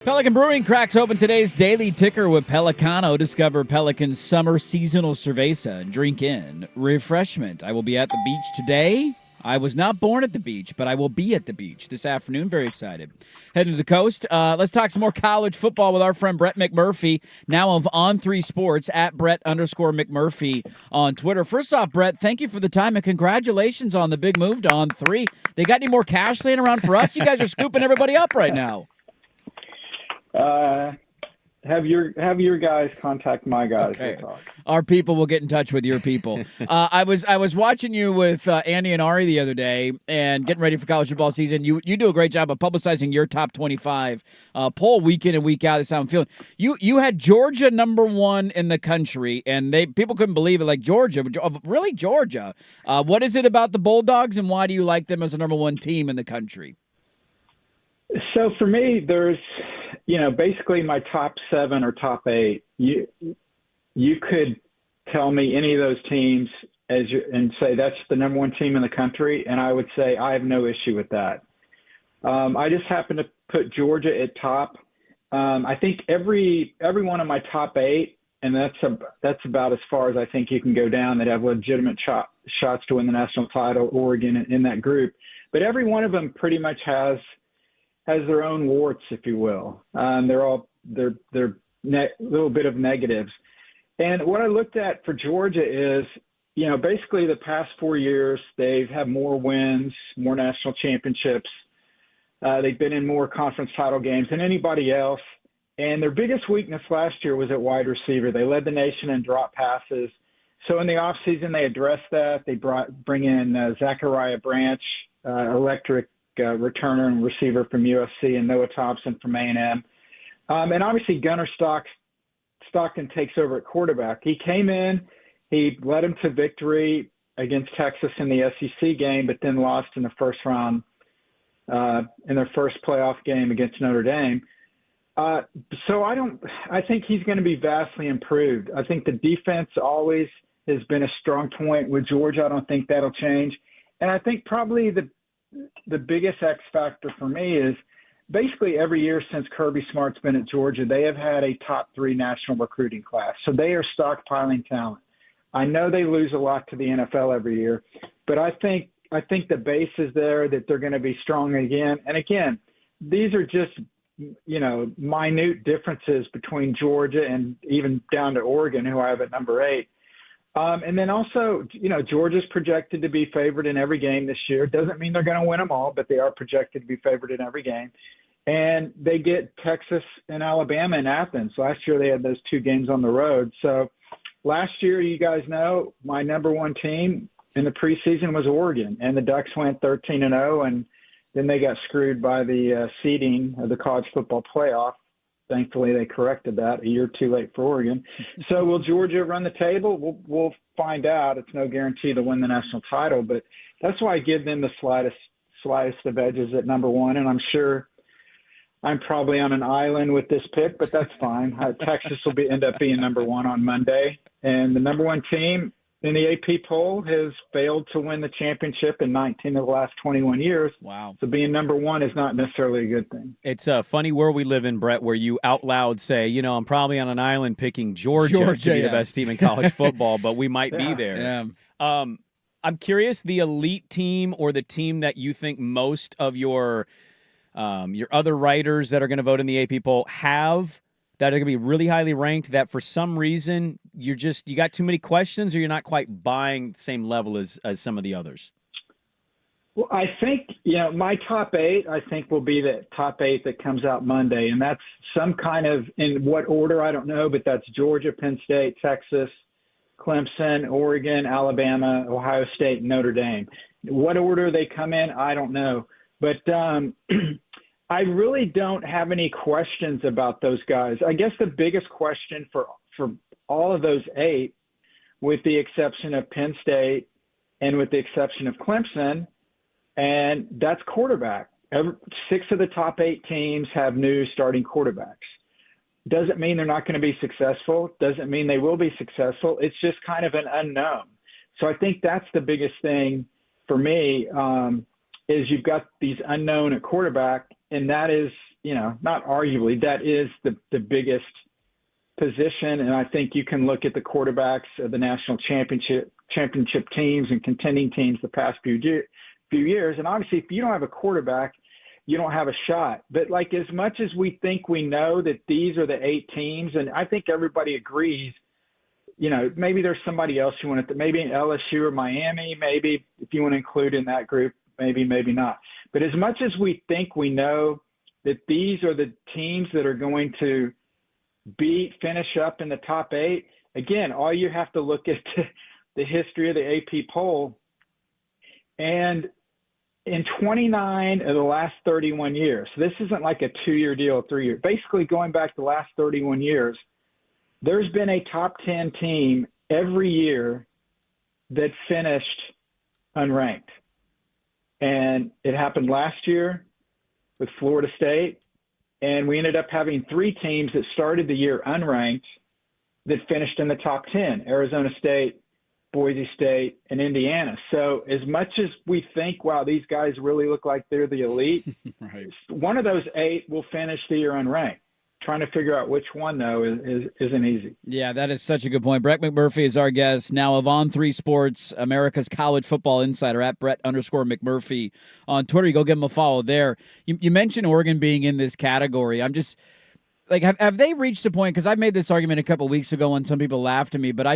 Pelican Brewing cracks open today's daily ticker with Pelicano. Discover Pelican's summer seasonal cerveza and drink in refreshment. I will be at the beach today. I was not born at the beach, but I will be at the beach this afternoon. Very excited. Heading to the coast. Let's talk some more college football with our friend Brett McMurphy, now of On3 Sports, at Brett_McMurphy on Twitter. First off, Brett, thank you for the time and congratulations on the big move to On3. They got any more cash laying around for us? You guys are scooping everybody up right now. Have your guys contact my guys. Okay. We'll talk. Our people will get in touch with your people. I was watching you with Andy and Ari the other day and getting ready for college football season. You do a great job of publicizing your top 25 poll week in and week out. That's how I'm feeling. You had Georgia number one in the country, and people couldn't believe it. Like, Georgia, really Georgia? What is it about the Bulldogs, and why do you like them as the number one team in the country? So for me, there's basically my top 7 or top 8. You could tell me any of those teams and say that's the number one team in the country, and I would say I have no issue with that. I just happen to put Georgia at top. I think every one of my top 8, and that's about as far as I think you can go down, that have legitimate shots to win the national title. Oregon in that group, but every one of them pretty much has their own warts, if you will. They're little bit of negatives. And what I looked at for Georgia is, basically the past 4 years, they've had more wins, more national championships. They've been in more conference title games than anybody else. And their biggest weakness last year was at wide receiver. They led the nation in drop passes. So in the offseason, they addressed that. They bring in Zachariah Branch, electric returner and receiver from USC, and Noah Thompson from A&M. And obviously Gunnar Stockton takes over at quarterback. He came in, he led them to victory against Texas in the SEC game, but then lost in the first round in their first playoff game against Notre Dame. So I think he's going to be vastly improved. I think the defense always has been a strong point with Georgia. I don't think that'll change. And I think probably the biggest X factor for me is basically every year since Kirby Smart's been at Georgia, they have had a top 3 national recruiting class. So they are stockpiling talent. I know they lose a lot to the NFL every year, but I think the base is there, that they're going to be strong again. And again, these are just, minute differences between Georgia and even down to Oregon, who I have at number 8. And then also, Georgia's projected to be favored in every game this year. Doesn't mean they're going to win them all, but they are projected to be favored in every game. And they get Texas and Alabama in Athens. Last year they had those 2 games on the road. So last year, you guys know, my number one team in the preseason was Oregon, and the Ducks went 13-0, and then they got screwed by the seeding of the college football playoff. Thankfully, they corrected that a year too late for Oregon. So will Georgia run the table? We'll find out. It's no guarantee to win the national title, but that's why I give them the slightest of edges at number 1. And I'm sure I'm probably on an island with this pick, but that's fine. Texas will end up being number 1 on Monday. And the number 1 team in the AP poll has failed to win the championship in 19 of the last 21 years. Wow. So being number 1 is not necessarily a good thing. It's a funny world we live in, Brett, where you out loud say, I'm probably on an island picking Georgia to be the best team in college football, but we might be there. Yeah. I'm curious, the elite team or the team that you think most of your other writers that are going to vote in the AP poll have, that are going to be really highly ranked, that for some reason you got too many questions, or you're not quite buying the same level as some of the others? Well, I think, my top 8, I think will be the top 8 that comes out Monday. And that's some kind of, in what order, I don't know, but that's Georgia, Penn State, Texas, Clemson, Oregon, Alabama, Ohio State, and Notre Dame. What order they come in, I don't know. But I really don't have any questions about those guys. I guess the biggest question for all of those 8, with the exception of Penn State and with the exception of Clemson, and that's quarterback. 6 of the top 8 teams have new starting quarterbacks. Doesn't mean they're not going to be successful. Doesn't mean they will be successful. It's just kind of an unknown. So I think that's the biggest thing for me, is you've got these unknown at quarterback, and that is not arguably, that is the biggest position. And I think you can look at the quarterbacks of the national championship teams and contending teams the past few years. And obviously, if you don't have a quarterback, you don't have a shot. But like, as much as we think we know that these are the 8 teams, and I think everybody agrees, maybe there's somebody else you want to, maybe LSU or Miami, maybe if you want to include in that group, maybe not. But as much as we think we know that these are the teams that are going to finish up in the top 8, again, all you have to look at the history of the AP poll. And in 29 of the last 31 years, so this isn't like a 2-year deal, 3-year, basically going back the last 31 years, there's been a top 10 team every year that finished unranked. And it happened last year with Florida State. And we ended up having 3 teams that started the year unranked that finished in the top 10, Arizona State, Boise State, and Indiana. So as much as we think, wow, these guys really look like they're the elite, Right. One of those 8 will finish the year unranked. Trying to figure out which one, though, isn't easy. Yeah, that is such a good point. Brett McMurphy is our guest, now of On3 Sports, America's college football insider, at Brett_McMurphy on Twitter. You go give him a follow there. You mentioned Oregon being in this category. I'm just like, have they reached a point? Because I made this argument a couple weeks ago and some people laughed at me, but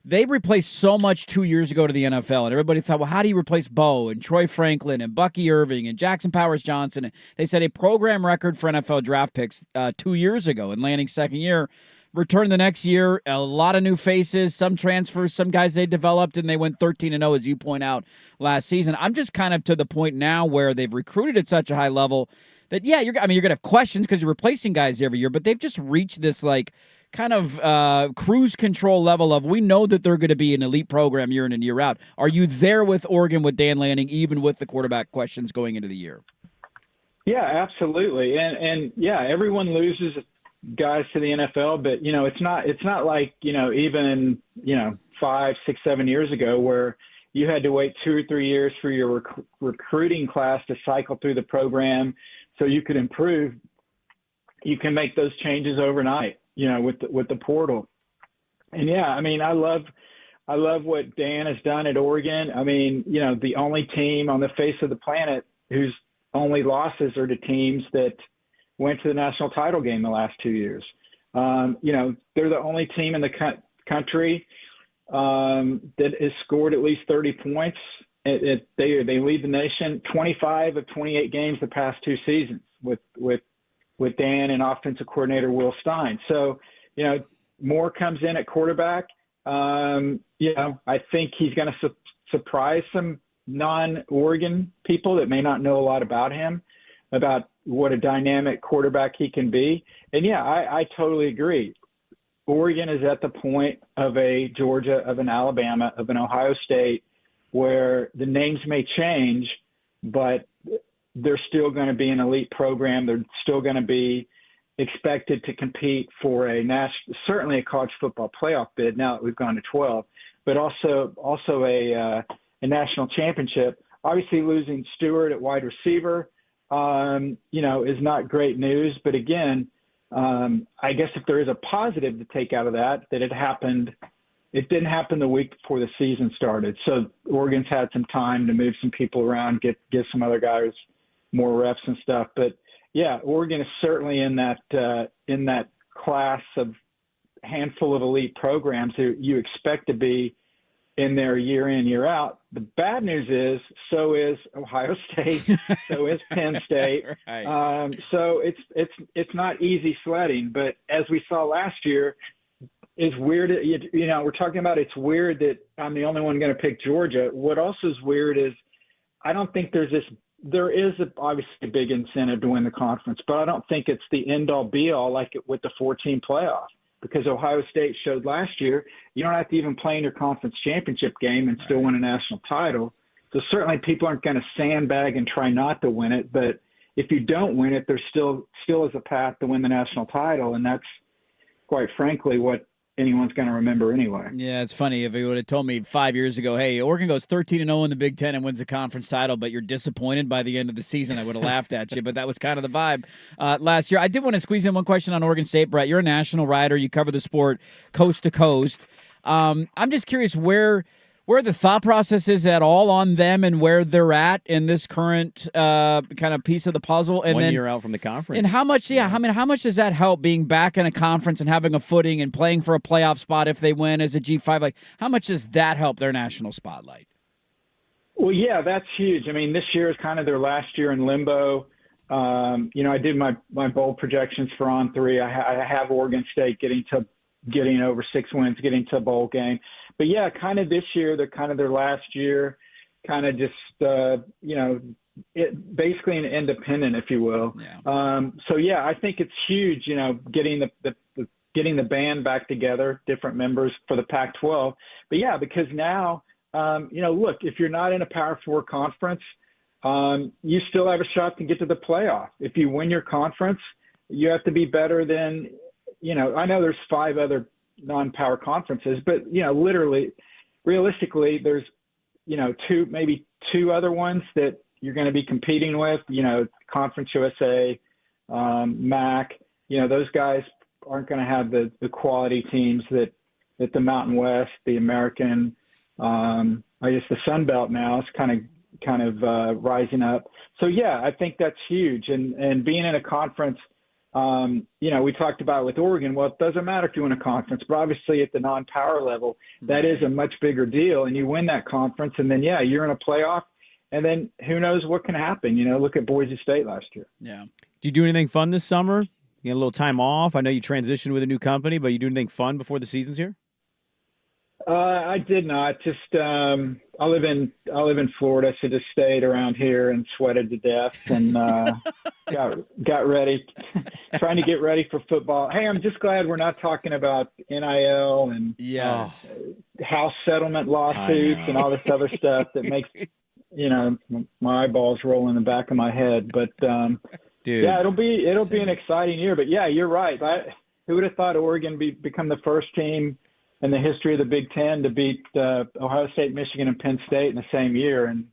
they replaced so much 2 years ago to the NFL, and everybody thought, well, how do you replace Bo and Troy Franklin and Bucky Irving and Jackson Powers Johnson? They set a program record for NFL draft picks 2 years ago in Lanning's second year. Returned the next year, a lot of new faces, some transfers, some guys they developed, and they went 13-0, as you point out, last season. I'm just kind of to the point now where they've recruited at such a high level that, yeah, you're going to have questions because you're replacing guys every year, but they've just reached this, like, kind of cruise control level of, we know that they're going to be an elite program year in and year out. Are you there with Oregon, with Dan Lanning, even with the quarterback questions going into the year? Yeah, absolutely. And yeah, everyone loses guys to the NFL, but, it's not like, even, 5, 6, 7 years ago where you had to wait 2 or 3 years for your recruiting class to cycle through the program so you could improve. You can make those changes overnight, with the portal. And yeah, I love what Dan has done at Oregon. The only team on the face of the planet whose only losses are to teams that went to the national title game the last 2 years. They're the only team in the country that has scored at least 30 points. They lead the nation. 25 of 28 games the past 2 seasons with Dan and offensive coordinator Will Stein. So, Moore comes in at quarterback. I think he's going to surprise some non-Oregon people that may not know a lot about him, about what a dynamic quarterback he can be. And yeah, I totally agree. Oregon is at the point of a Georgia, of an Alabama, of an Ohio State, where the names may change, but they're still going to be an elite program. They're still going to be expected to compete for certainly a college football playoff bid now that we've gone to 12, but also a national championship. Obviously, losing Stewart at wide receiver, is not great news. But again, I guess if there is a positive to take out of that it didn't happen the week before the season started. So Oregon's had some time to move some people around, get some other guys more reps and stuff. But yeah, Oregon is certainly in that class of handful of elite programs who you expect to be in there year in, year out. The bad news is, so is Ohio State, so is Penn State. Right. So it's not easy sledding. But as we saw last year, it's weird. We're talking about, it's weird that I'm the only one going to pick Georgia. What also is weird is I don't think there is obviously a big incentive to win the conference, but I don't think it's the end all be all like it with the 14 playoff, because Ohio State showed last year you don't have to even play in your conference championship game and still win a national title. So certainly people aren't going to sandbag and try not to win it, but if you don't win it, there still is a path to win the national title, and that's quite frankly what anyone's going to remember anyway. Yeah, it's funny. If you would have told me 5 years ago, hey, Oregon goes 13-0 in the Big Ten and wins the conference title, but you're disappointed by the end of the season, I would have laughed at you. But that was kind of the vibe last year. I did want to squeeze in one question on Oregon State. Brett, you're a national writer. You cover the sport coast to coast. I'm just curious where the thought process is at all on them and where they're at in this current kind of piece of the puzzle. And 1 year out from the conference. And how much, how much does that help being back in a conference and having a footing and playing for a playoff spot if they win as a G5? Like, how much does that help their national spotlight? Well, yeah, that's huge. I mean, this year is kind of their last year in limbo. I did my bold projections for On3. I have Oregon State getting over 6 wins, getting to a bowl game. But yeah, kind of this year, they're kind of their last year, kind of just, basically an independent, if you will. Yeah. So yeah, I think it's huge, getting the band back together, different members for the Pac-12. But yeah, because now, look, if you're not in a Power 4 conference, you still have a shot to get to the playoff. If you win your conference, you have to be better than, I know there's 5 other non-power conferences, but realistically, there's maybe 2 other ones that you're going to be competing with. Conference USA, MAC. Those guys aren't going to have the quality teams that the Mountain West, the American, I guess the Sun Belt now is kind of rising up. So yeah, I think that's huge, and being in a conference. We talked about with Oregon, well, it doesn't matter if you win a conference, but obviously at the non-power level, that is a much bigger deal. And you win that conference, and then, yeah, you're in a playoff, and then who knows what can happen. Look at Boise State last year. Yeah. Did you do anything fun this summer? You had a little time off. I know you transitioned with a new company, but you do anything fun before the season's here? I did not. Just I live in Florida, so just stayed around here and sweated to death, and got ready, trying to get ready for football. Hey, I'm just glad we're not talking about NIL and house settlement lawsuits and all this other stuff that makes my eyeballs roll in the back of my head. But dude, yeah, it'll be an exciting year. But yeah, you're right. Who would have thought Oregon become the first team in the history of the Big Ten to beat Ohio State, Michigan, and Penn State in the same year? And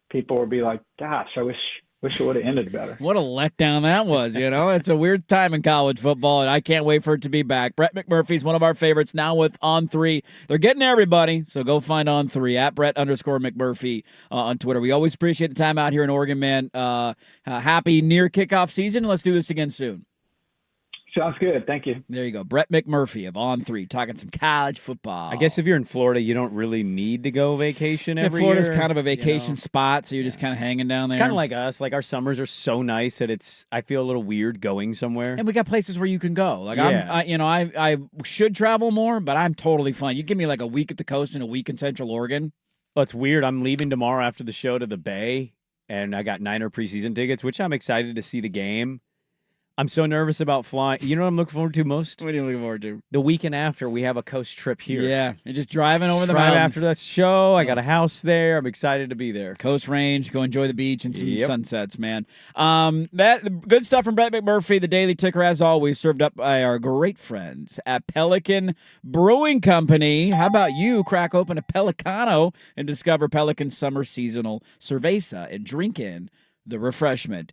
people will be like, gosh, I wish it would have ended better. What a letdown that was, It's a weird time in college football, and I can't wait for it to be back. Brett McMurphy's one of our favorites now with On3. They're getting everybody, so go find On3 at Brett_McMurphy on Twitter. We always appreciate the time out here in Oregon, man. Happy near kickoff season. Let's do this again soon. Sounds good. Thank you. There you go. Brett McMurphy of On3 talking some college football. I guess if you're in Florida, you don't really need to go vacation every Florida's year. kind of a vacation spot, so you're just kind of hanging down there. It's kind of like us. Like, our summers are so nice that I feel a little weird going somewhere. And we got places where you can go. Like, Yeah. I should travel more, but I'm totally fine. You give me like a week at the coast and a week in Central Oregon. Well, it's weird. I'm leaving tomorrow after the show to the Bay, and I got Niner preseason tickets, which I'm excited to see the game. I'm so nervous about flying. You know what I'm looking forward to most? What are you looking forward to? The weekend after, we have a coast trip here. Yeah, you're just driving over the Right mountains. after that show, I got a house there. I'm excited to be there. Coast Range, go enjoy the beach and some sunsets, man. That good stuff from Brett McMurphy, the Daily Ticker, as always, served up by our great friends at Pelican Brewing Company. How about you crack open a Pelicano and discover Pelican's summer seasonal cerveza and drink in the refreshment.